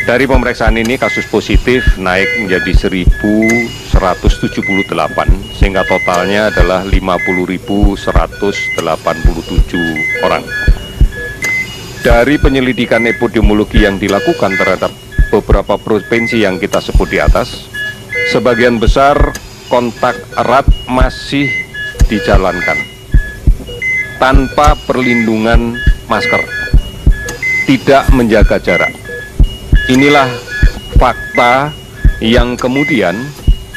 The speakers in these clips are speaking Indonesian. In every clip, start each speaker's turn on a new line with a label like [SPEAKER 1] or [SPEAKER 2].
[SPEAKER 1] Dari pemeriksaan ini kasus positif naik menjadi 1.178 sehingga totalnya adalah 50.187 orang. Dari penyelidikan epidemiologi yang dilakukan terhadap beberapa provinsi yang kita sebut di atas, sebagian besar kontak erat masih dijalankan tanpa perlindungan masker, tidak menjaga jarak. Inilah fakta yang kemudian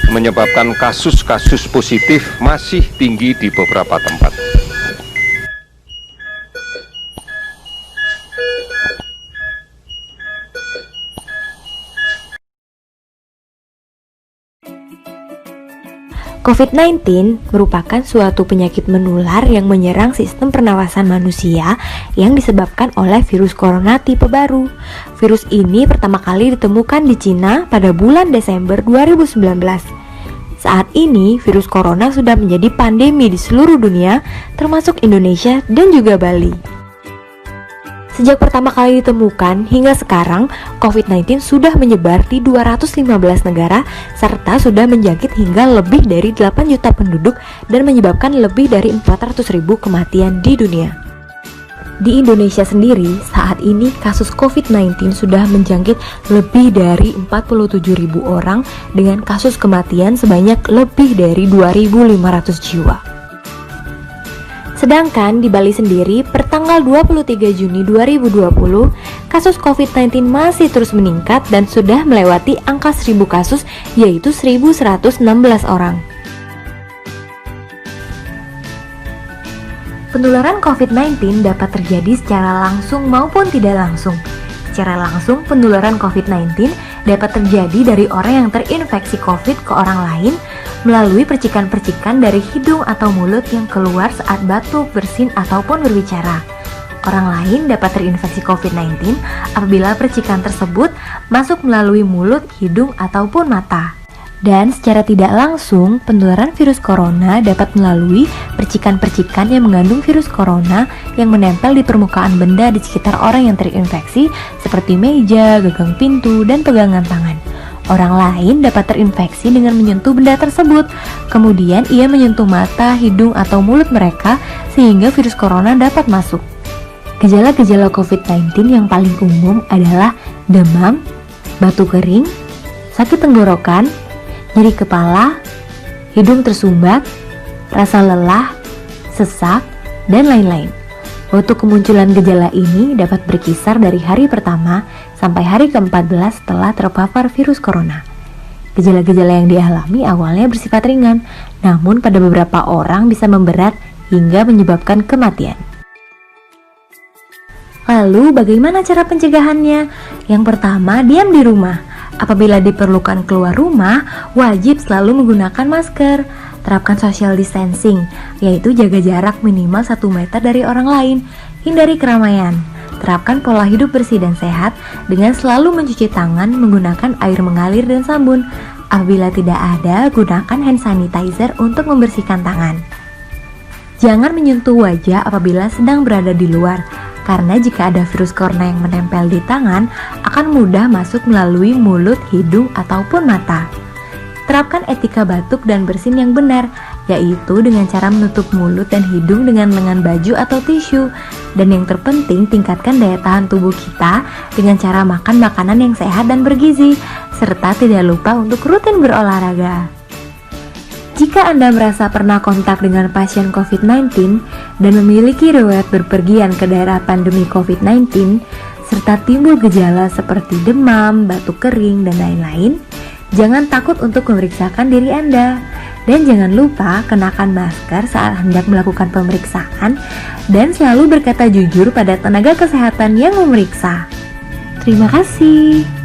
[SPEAKER 1] menyebabkan kasus-kasus positif masih tinggi di beberapa tempat.
[SPEAKER 2] COVID-19 merupakan suatu penyakit menular yang menyerang sistem pernafasan manusia yang disebabkan oleh virus corona tipe baru. Virus ini pertama kali ditemukan di Cina pada bulan Desember 2019. Saat ini, virus corona sudah menjadi pandemi di seluruh dunia, termasuk Indonesia dan juga Bali. Sejak pertama kali ditemukan hingga sekarang, COVID-19 sudah menyebar di 215 negara serta sudah menjangkit hingga lebih dari 8 juta penduduk dan menyebabkan lebih dari 400.000 kematian di dunia. Di Indonesia sendiri, saat ini kasus COVID-19 sudah menjangkit lebih dari 47.000 orang dengan kasus kematian sebanyak lebih dari 2.500 jiwa. Sedangkan di Bali sendiri, pertanggal 23 Juni 2020, kasus COVID-19 masih terus meningkat dan sudah melewati angka 1.000 kasus, yaitu 1.116 orang. Penularan COVID-19 dapat terjadi secara langsung maupun tidak langsung. Secara langsung, penularan COVID-19 dapat terjadi dari orang yang terinfeksi COVID ke orang lain melalui percikan-percikan dari hidung atau mulut yang keluar saat batuk, bersin, ataupun berbicara. Orang lain dapat terinfeksi COVID-19 apabila percikan tersebut masuk melalui mulut, hidung, ataupun mata. Dan secara tidak langsung, penularan virus corona dapat melalui percikan-percikan yang mengandung virus corona yang menempel di permukaan benda di sekitar orang yang terinfeksi seperti meja, gagang pintu, dan pegangan tangan. Orang lain dapat terinfeksi dengan menyentuh benda tersebut. Kemudian ia menyentuh mata, hidung, atau mulut mereka sehingga virus corona dapat masuk. Gejala-gejala COVID-19 yang paling umum adalah demam, batuk kering, sakit tenggorokan, nyeri kepala, hidung tersumbat, rasa lelah, sesak, dan lain-lain. Waktu kemunculan gejala ini dapat berkisar dari hari pertama sampai hari ke-14 setelah terpapar virus corona. Gejala-gejala yang dialami awalnya bersifat ringan, namun pada beberapa orang bisa memberat hingga menyebabkan kematian. Lalu bagaimana cara pencegahannya? Yang pertama, diam di rumah. Apabila diperlukan keluar rumah, wajib selalu menggunakan masker. Terapkan social distancing, yaitu jaga jarak minimal 1 meter dari orang lain. Hindari keramaian. Terapkan pola hidup bersih dan sehat dengan selalu mencuci tangan menggunakan air mengalir dan sabun. Apabila tidak ada, gunakan hand sanitizer untuk membersihkan tangan. Jangan menyentuh wajah apabila sedang berada di luar, karena jika ada virus corona yang menempel di tangan, akan mudah masuk melalui mulut, hidung, ataupun mata. Terapkan etika batuk dan bersin yang benar, yaitu dengan cara menutup mulut dan hidung dengan lengan baju atau tisu. Dan yang terpenting, tingkatkan daya tahan tubuh kita dengan cara makan makanan yang sehat dan bergizi, serta tidak lupa untuk rutin berolahraga. Jika Anda merasa pernah kontak dengan pasien COVID-19 dan memiliki riwayat berpergian ke daerah pandemi COVID-19, serta timbul gejala seperti demam, batuk kering, dan lain-lain, jangan takut untuk memeriksakan diri Anda. Dan jangan lupa kenakan masker saat hendak melakukan pemeriksaan dan selalu berkata jujur pada tenaga kesehatan yang memeriksa. Terima kasih.